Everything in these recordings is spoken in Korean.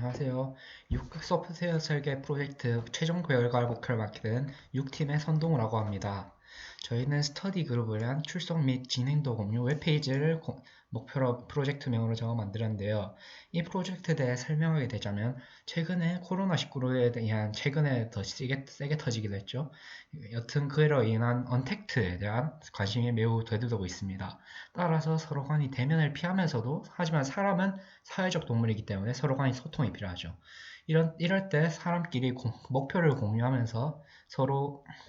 안녕하세요. 6급 소프트웨어 설계 프로젝트 최종 결과 목표를 맡게 된 6팀의 선동우라고 합니다. 저희는 스터디 그룹을 한 출석 및 진행도 공유 웹페이지를 목표로 프로젝트명으로 적어 만들었는데요. 이 프로젝트에 대해 설명하게 되자면 최근에 코로나19에 대한 최근에 더 세게 터지기도 했죠. 여튼 그로 인한 언택트에 대한 관심이 매우 대두되고 있습니다. 따라서 서로 간이 대면을 피하면서도 하지만 사람은 사회적 동물이기 때문에 서로 간의 소통이 필요하죠. 이럴 때 사람끼리 목표를 공유하면서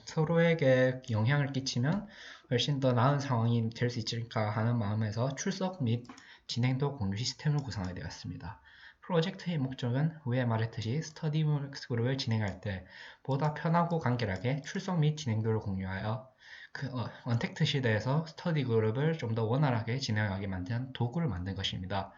서로에게 영향을 끼치면 훨씬 더 나은 상황이 될 수 있을까 하는 마음에서 출석 및 진행도 공유 시스템을 구성하게 되었습니다. 프로젝트의 목적은 위에 말했듯이 스터디 그룹을 진행할 때 보다 편하고 간결하게 출석 및 진행도를 공유하여 언택트 시대에서 스터디 그룹을 좀 더 원활하게 진행하게 만든 도구를 만든 것입니다.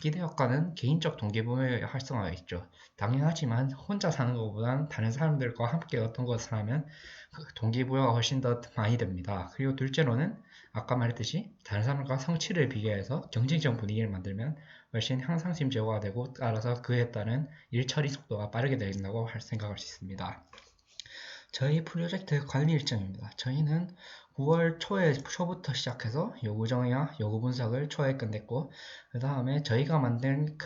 기대 효과는 개인적 동기부여에 활성화가 있죠. 당연하지만 혼자 사는 것보단 다른 사람들과 함께 어떤 것을 하면 그 동기부여가 훨씬 더 많이 됩니다. 그리고 둘째로는 아까 말했듯이 다른 사람과 성취를 비교해서 경쟁적 분위기를 만들면 훨씬 향상심 제고가 되고 따라서 그에 따른 일 처리 속도가 빠르게 된다고 생각할 수 있습니다. 저희 프로젝트 관리 일정입니다. 저희는 9월 초부터 시작해서 요구 정의와 요구 분석을 초에 끝냈고 그 다음에 저희가 만든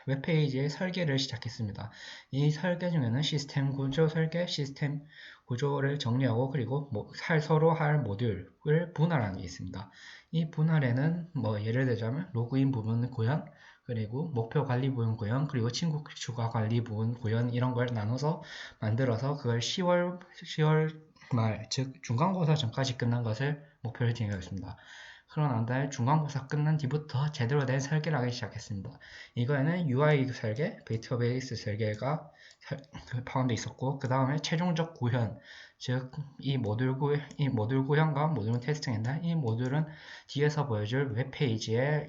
웹페이지의 설계를 시작했습니다. 이 설계 중에는 시스템 구조 설계, 시스템 구조를 정리하고 그리고 서로 할 모듈을 분할하는 게 있습니다. 이 분할에는 예를 들자면 로그인 부분 구현, 그리고 목표 관리 부분 구현, 그리고 친구 추가 관리 부분 구현 이런 걸 나눠서 만들어서 그걸 10월 말, 즉 중간고사 전까지 끝난 것을 목표로 진행하였습니다. 그러나 한 달 중간고사 끝난 뒤부터 제대로 된 설계를 하기 시작했습니다. 이거에는 UI 설계, 데이터베이스 설계가 포함되어 있었고 그 다음에 최종적 구현, 즉 이 모듈 구현과 모듈 테스팅인데 이 모듈은 뒤에서 보여줄 웹페이지의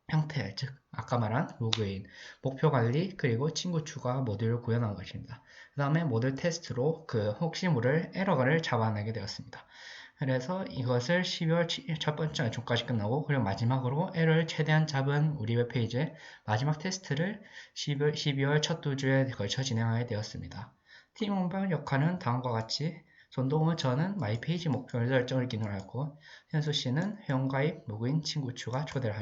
형태, 즉 아까 말한 로그인, 목표 관리, 그리고 친구 추가 모듈을 구현한 것입니다. 그 다음에 모듈 테스트로 혹시 모를 에러를 잡아내게 되었습니다. 그래서 이것을 12월 첫 번째 주까지 끝나고 그리고 마지막으로 에러를 최대한 잡은 우리 웹페이지의 마지막 테스트를 12월 첫 두 주에 걸쳐 진행하게 되었습니다. 팀 원발 역할은 다음과 같이 전동은 저는 마이페이지 목표 설정을 기능을 하고 현수 씨는 회원가입, 로그인, 친구 추가, 초대를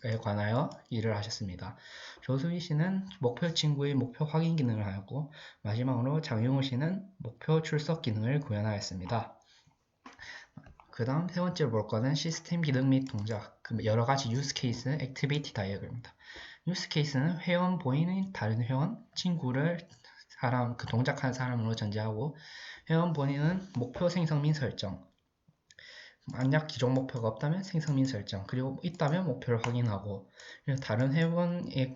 에 관하여 일을 하셨습니다. 조수희 씨는 목표 친구의 목표 확인 기능을 하였고 마지막으로 장용우 씨는 목표 출석 기능을 구현하였습니다. 그 다음 세 번째로 볼 거는 시스템 기능 및 동작, 여러 가지 유스 케이스, 액티비티 다이어그램입니다. 유스 케이스는 회원 본인의 다른 회원, 친구를 동작하는 사람으로 전제하고 회원 본인은 목표 생성 및 설정, 만약 기존 목표가 없다면 생성 및 설정, 그리고 있다면 목표를 확인하고 다른 회원이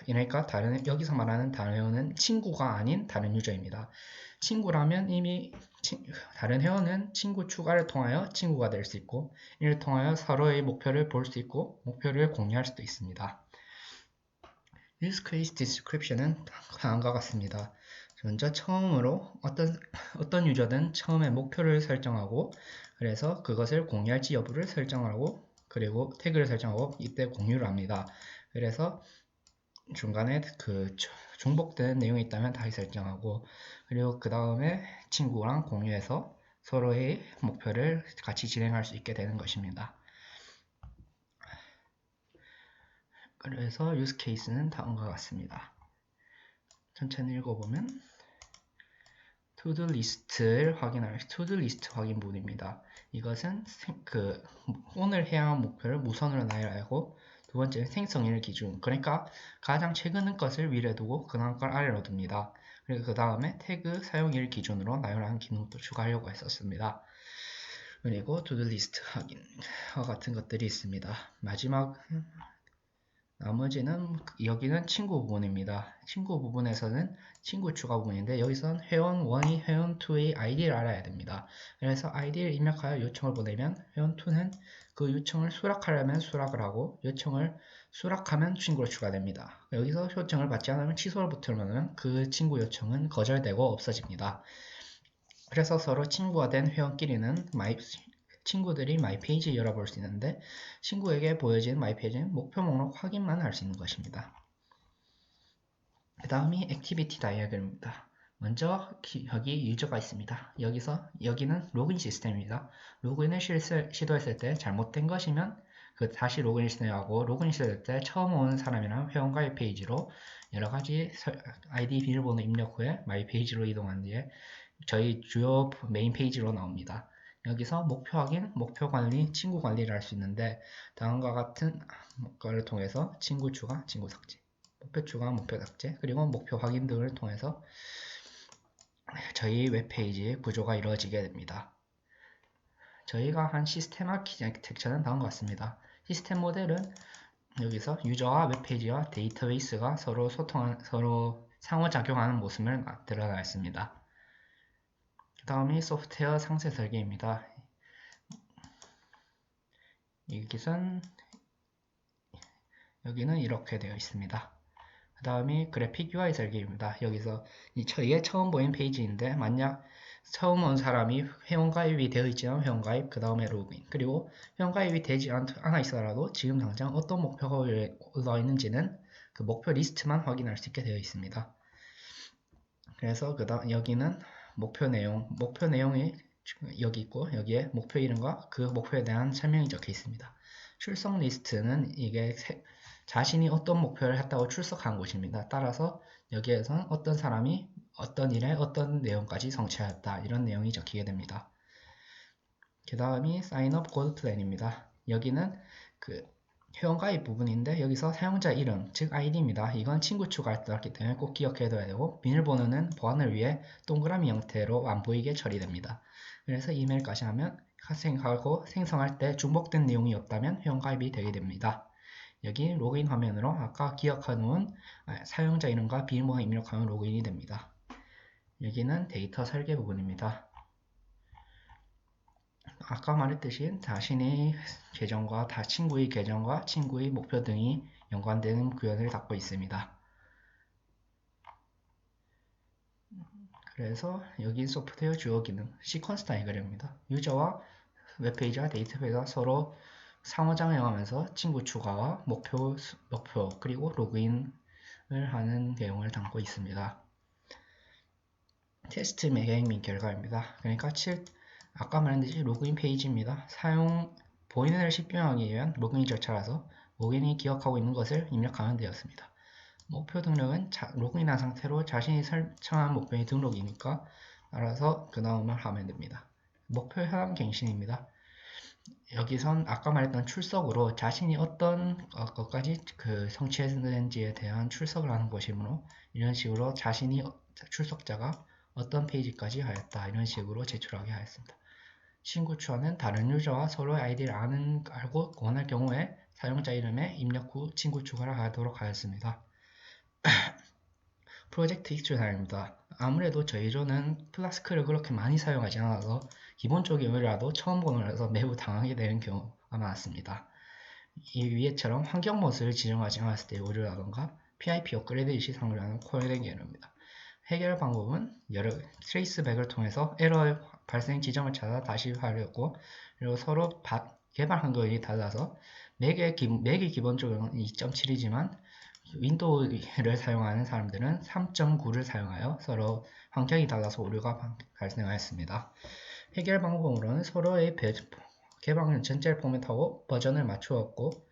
그러니까 여기서 말하는 다른 회원은 친구가 아닌 다른 유저입니다. 친구라면 이미 다른 회원은 친구 추가를 통하여 친구가 될 수 있고 이를 통하여 서로의 목표를 볼 수 있고 목표를 공유할 수도 있습니다. Use Case Description은 다음과 같습니다. 먼저 처음으로 어떤 유저든 처음에 목표를 설정하고 그래서 그것을 공유할지 여부를 설정하고 그리고 태그를 설정하고 이때 공유를 합니다. 그래서 중간에 중복되는 내용이 있다면 다시 설정하고 그리고 그 다음에 친구랑 공유해서 서로의 목표를 같이 진행할 수 있게 되는 것입니다. 그래서 유스 케이스는 다음과 같습니다. 천천히 읽어보면 투두 리스트를 확인할 투두 리스트 확인 부분입니다. 이것은 오늘 해야 할 목표를 무선으로 나열하고 두 번째는 생성일 기준, 그러니까 가장 최근 것을 위로 두고 그 다음 걸 아래로 둡니다. 그리고 그 다음에 태그 사용일 기준으로 나열하는 기능도 추가하려고 했었습니다. 그리고 투두 리스트 확인과 같은 것들이 있습니다. 나머지는 여기는 친구 부분입니다. 친구 부분에서는 친구 추가 부분인데 여기선 회원 1이 회원 2의 아이디를 알아야 됩니다. 그래서 아이디를 입력하여 요청을 보내면 회원 2는 그 요청을 수락하려면 수락을 하고 요청을 수락하면 친구로 추가됩니다. 여기서 요청을 받지 않으면 취소를 버튼을 그 친구 요청은 거절되고 없어집니다. 그래서 서로 친구가 된 회원끼리는 친구들이 마이페이지 열어볼 수 있는데 친구에게 보여지는 마이페이지는 목표 목록 확인만 할 수 있는 것입니다. 그 다음이 액티비티 다이어그램입니다. 먼저 여기 유저가 있습니다. 여기는 로그인 시스템입니다. 로그인을 시도했을 때 잘못된 것이면 다시 로그인 시도하고 로그인 시도할 때 처음 오는 사람이랑 회원가입 페이지로 여러가지 아이디 비밀번호 입력 후에 마이 페이지로 이동한 뒤에 저희 주요 메인 페이지로 나옵니다. 여기서 목표 확인, 목표 관리, 친구 관리를 할 수 있는데 다음과 같은 것을 통해서 친구 추가, 친구 삭제, 목표 추가, 목표 삭제, 그리고 목표 확인 등을 통해서 저희 웹페이지의 구조가 이루어지게 됩니다. 저희가 한 시스템 아키텍처는 다음과 같습니다. 시스템 모델은 여기서 유저와 웹페이지와 데이터베이스가 서로 상호작용하는 모습을 드러나 있습니다. 그 다음이 소프트웨어 상세 설계입니다. 여기는 이렇게 되어 있습니다. 그 다음이 그래픽 UI 설계입니다. 여기서 이게 처음 보인 페이지인데 만약 처음 온 사람이 회원가입이 되어 있지만 회원가입, 그 다음에 로그인, 그리고 회원가입이 되지 않아 있어라도 지금 당장 어떤 목표가 올라와 있는지는 그 목표 리스트만 확인할 수 있게 되어 있습니다. 그래서 여기는 목표 내용이 여기 있고 여기에 목표 이름과 그 목표에 대한 설명이 적혀 있습니다. 출석 리스트는 이게 자신이 어떤 목표를 했다고 출석한 곳입니다. 따라서 여기에선 어떤 사람이 어떤 일에 어떤 내용까지 성취하였다 이런 내용이 적히게 됩니다. 그 다음이 사인업 고드 플랜입니다. 여기는 그 회원가입 부분인데 여기서 사용자 이름, 즉 아이디입니다. 이건 친구 추가할 때 왔기 때문에 꼭 기억해둬야 되고 비밀번호는 보안을 위해 동그라미 형태로 안 보이게 처리됩니다. 그래서 이메일까지 하면 생성할 때 중복된 내용이 없다면 회원가입이 되게 됩니다. 여기 로그인 화면으로 아까 기억해놓은 사용자 이름과 비밀번호 입력하면 로그인이 됩니다. 여기는 데이터 설계 부분입니다. 아까 말했듯이 자신의 계정과 친구의 계정과 친구의 목표 등이 연관되는 구현을 닫고 있습니다. 그래서 여기 소프트웨어 주요 기능 시퀀스 다이어그램입니다. 유저와 웹페이지와 데이터베이스가 서로 상호작용하면서 친구 추가와 목표 그리고 로그인을 하는 내용을 담고 있습니다. 테스트 매개행 및 결과입니다. 그러니까 아까 말했듯이 로그인 페이지입니다. 본인을 쉽게 위한 로그인 절차라서 로그인이 기억하고 있는 것을 입력하면 되었습니다. 목표 등록은 로그인한 상태로 자신이 설정한 목표의 등록이니까 따라서 그 다음을 하면 됩니다. 목표 현황 갱신입니다. 여기선 아까 말했던 출석으로 자신이 어떤 것까지 성취했는지에 대한 출석을 하는 것이므로 이런 식으로 자신이 출석자가 어떤 페이지까지 하였다 이런 식으로 제출하게 하였습니다. 친구 추가는 다른 유저와 서로의 아이디를 알고 원할 경우에 사용자 이름에 입력 후 친구 추가를 하도록 하였습니다. 프로젝트 익출 사항입니다. 아무래도 저희조는 플라스크를 그렇게 많이 사용하지 않아서 기본적인 오류라도 처음 보느라서 매우 당하게 되는 경우가 많았습니다. 이 위에처럼 환경 모드를 지정하지 않았을 때의 오류라던가 PIP 업그레이드 시 상호하는 코딩 에러입니다. 해결 방법은 여러 트레이스백을 통해서 에러 발생 지점을 찾아 다시 하려고 그리고 서로 개발 환경이 달라서 맥이 기본적으로 2.7이지만 윈도우를 사용하는 사람들은 3.9를 사용하여 서로 환경이 달라서 오류가 발생하였습니다. 해결 방법으로는 서로의 개방 전체를 포맷하고 버전을 맞추었고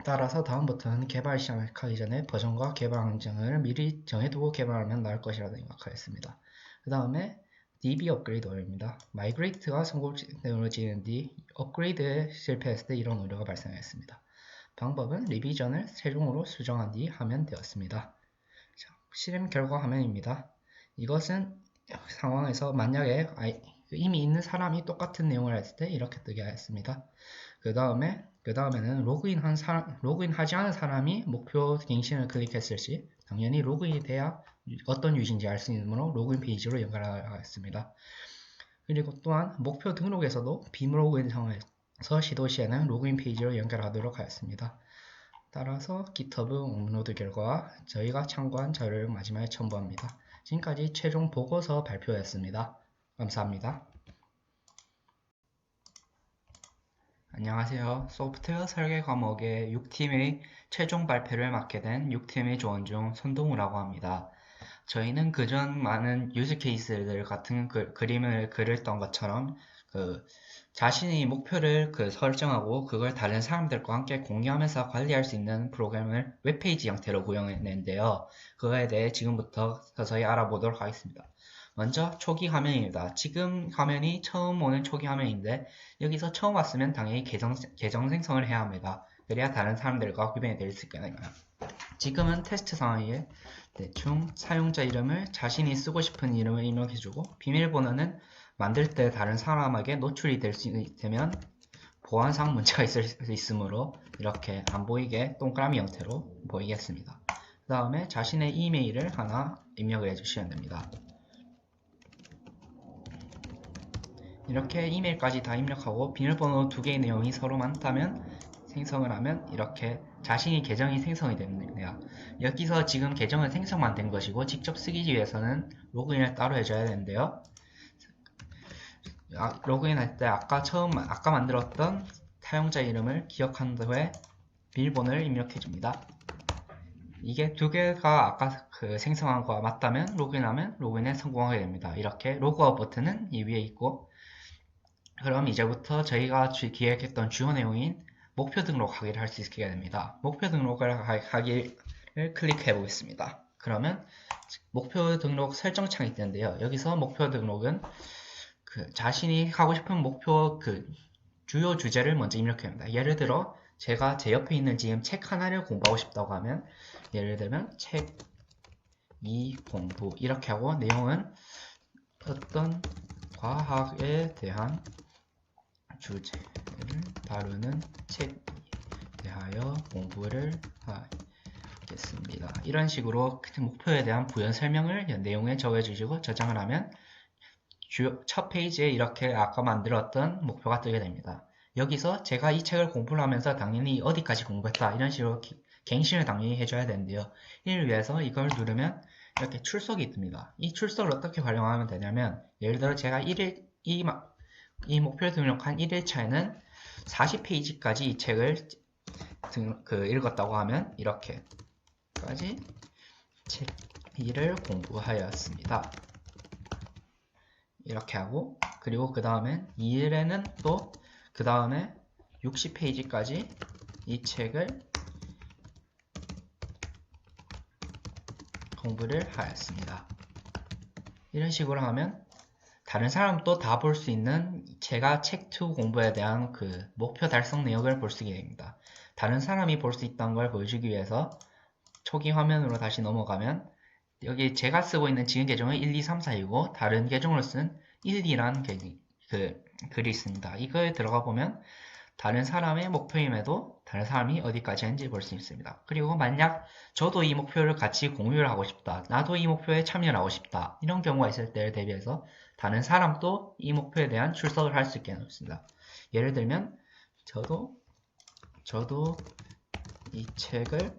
따라서 다음부터는 개발 시작하기 전에 버전과 개발 환경을 미리 정해두고 개발하면 나을 것이라고 생각하였습니다. 그 다음에 DB 업그레이드입니다. 마이그레이트가 성공적으로 진행 뒤 업그레이드에 실패했을 때 이런 오류가 발생했습니다. 방법은 리비전을 최종으로 수정한 뒤 하면 되었습니다. 실행 결과 화면입니다. 이것은 상황에서 만약에 이미 있는 사람이 똑같은 내용을 했을 때 이렇게 뜨게 하였습니다. 그 다음에는 로그인하지 않은 사람이 목표 갱신을 클릭했을 시 당연히 로그인이 돼야 어떤 유저인지 알 수 있으므로 로그인 페이지로 연결하였습니다. 그리고 또한 목표 등록에서도 비로그인 상황에서 시도 시에는 로그인 페이지로 연결하도록 하였습니다. 따라서 GitHub 업로드 결과 저희가 참고한 자료를 마지막에 첨부합니다. 지금까지 최종 보고서 발표였습니다. 감사합니다. 안녕하세요. 소프트웨어 설계 과목의 6팀의 최종 발표를 맡게 된 6팀의 조원 중 손동우라고 합니다. 저희는 그전 많은 유즈 케이스들 같은 그림을 그렸던 것처럼 자신이 목표를 설정하고 그걸 다른 사람들과 함께 공유하면서 관리할 수 있는 프로그램을 웹페이지 형태로 구현했는데요. 그거에 대해 지금부터 서서히 알아보도록 하겠습니다. 먼저 초기 화면입니다. 지금 화면이 처음 오는 초기 화면인데 여기서 처음 왔으면 당연히 계정 생성을 해야 합니다. 그래야 다른 사람들과 구별이 될 수 있겠네요. 지금은 테스트 상황이에 대충 사용자 이름을 자신이 쓰고 싶은 이름을 입력해주고 비밀번호는 만들 때 다른 사람에게 노출이 되면 보안상 문제가 있을 수 있으므로 이렇게 안 보이게 동그라미 형태로 보이겠습니다. 그 다음에 자신의 이메일을 하나 입력을 해주시면 됩니다. 이렇게 이메일까지 다 입력하고 비밀번호 2개의 내용이 서로 많다면 생성을 하면 이렇게 자신이 계정이 생성이 됩니다. 여기서 지금 계정은 생성만 된 것이고 직접 쓰기 위해서는 로그인을 따로 해줘야 되는데요. 로그인할 때 아까 만들었던 사용자 이름을 기억한 후에 비밀번호를 입력해 줍니다. 이게 두 개가 아까 생성한 거와 맞다면 로그인하면 로그인에 성공하게 됩니다. 이렇게 로그아웃 버튼은 이 위에 있고, 그럼 이제부터 저희가 기획했던 주요 내용인 목표 등록하기를 할 수 있게 됩니다. 목표 등록을 하기를 클릭해 보겠습니다. 그러면 목표 등록 설정 창이 뜨는데요. 여기서 목표 등록은 자신이 하고 싶은 목표 주요 주제를 먼저 입력해야 합니다. 예를 들어 제가 제 옆에 있는 지금 책 하나를 공부하고 싶다고 하면, 예를 들면 책 2 공부 이렇게 하고, 내용은 어떤 과학에 대한 주제를 다루는 책에 대하여 공부를 하겠습니다. 이런 식으로 목표에 대한 부연 설명을 내용에 적어주시고 저장을 하면 첫 페이지에 이렇게 아까 만들었던 목표가 뜨게 됩니다. 여기서 제가 이 책을 공부를 하면서 당연히 어디까지 공부했다 이런 식으로 갱신을 당연히 해줘야 되는데요. 이를 위해서 이걸 누르면 이렇게 출석이 뜹니다. 이 출석을 어떻게 활용하면 되냐면, 예를 들어 제가 이 목표를 등록한 1일차에는 40페이지까지 이 책을 읽었다고 하면 이렇게까지 책 2를 공부하였습니다. 이렇게 하고, 그리고 그 다음엔 2일에는 또 그 다음에 60페이지까지 이 책을 공부를 하였습니다. 이런 식으로 하면 다른 사람도 다 볼 수 있는 제가 책2 공부에 대한 목표 달성 내역을 볼 수 있게 됩니다. 다른 사람이 볼 수 있다는 걸 보여주기 위해서 초기 화면으로 다시 넘어가면, 여기 제가 쓰고 있는 지금 계정은 1, 2, 3, 4이고 다른 계정으로 쓴 1, 2란 글이 있습니다. 이거에 들어가 보면 다른 사람의 목표임에도 다른 사람이 어디까지 했는지 볼 수 있습니다. 그리고 만약 저도 이 목표를 같이 공유를 하고 싶다, 나도 이 목표에 참여를 하고 싶다, 이런 경우가 있을 때를 대비해서 다른 사람도 이 목표에 대한 출석을 할 수 있게 해놓습니다. 예를 들면 저도 이 책을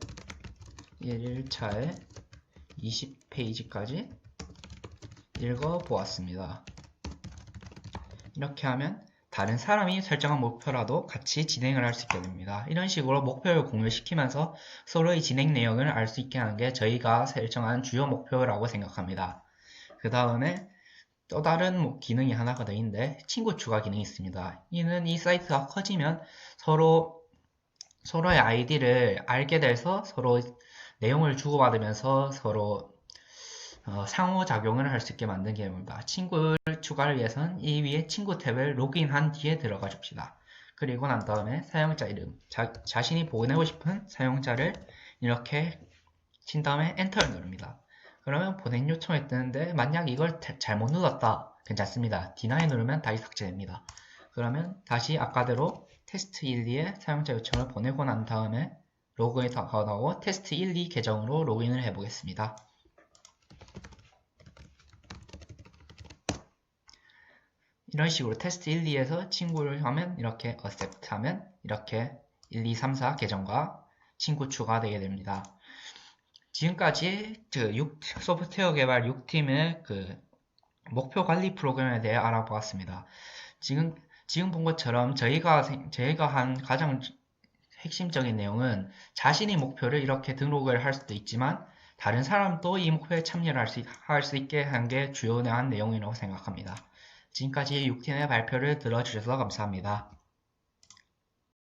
1일차에 20페이지까지 읽어보았습니다. 이렇게 하면 다른 사람이 설정한 목표라도 같이 진행을 할 수 있게 됩니다. 이런 식으로 목표를 공유시키면서 서로의 진행 내역을 알 수 있게 하는 게 저희가 설정한 주요 목표라고 생각합니다. 그 다음에 또 다른 기능이 하나가 더 있는데, 친구 추가 기능이 있습니다. 이는 이 사이트가 커지면 서로의 아이디를 알게 돼서 서로 내용을 주고받으면서 서로 상호작용을 할 수 있게 만든 기능입니다. 친구를 추가를 위해서는 이 위에 친구 탭을 로그인한 뒤에 들어가 줍시다. 그리고 난 다음에 사용자 이름, 자신이 보내고 싶은 사용자를 이렇게 친 다음에 엔터를 누릅니다. 그러면 보낸 요청이 뜨는데, 만약 이걸 잘못 눌렀다, 괜찮습니다. D9 누르면 다시 삭제됩니다. 그러면 다시 아까대로 테스트 1, 2에 사용자 요청을 보내고 난 다음에 로그인 하고 테스트 1, 2 계정으로 로그인을 해보겠습니다. 이런 식으로 테스트 1, 2에서 친구를 하면 이렇게 accept 하면 이렇게 1, 2, 3, 4 계정과 친구 추가되게 됩니다. 지금까지 소프트웨어 개발 6팀의 목표 관리 프로그램에 대해 알아보았습니다. 지금 본 것처럼 저희가 한 가장 핵심적인 내용은 자신이 목표를 이렇게 등록을 할 수도 있지만 다른 사람도 이 목표에 참여를 할 수 있게 한 게 주요한 내용이라고 생각합니다. 지금까지 6팀의 발표를 들어주셔서 감사합니다.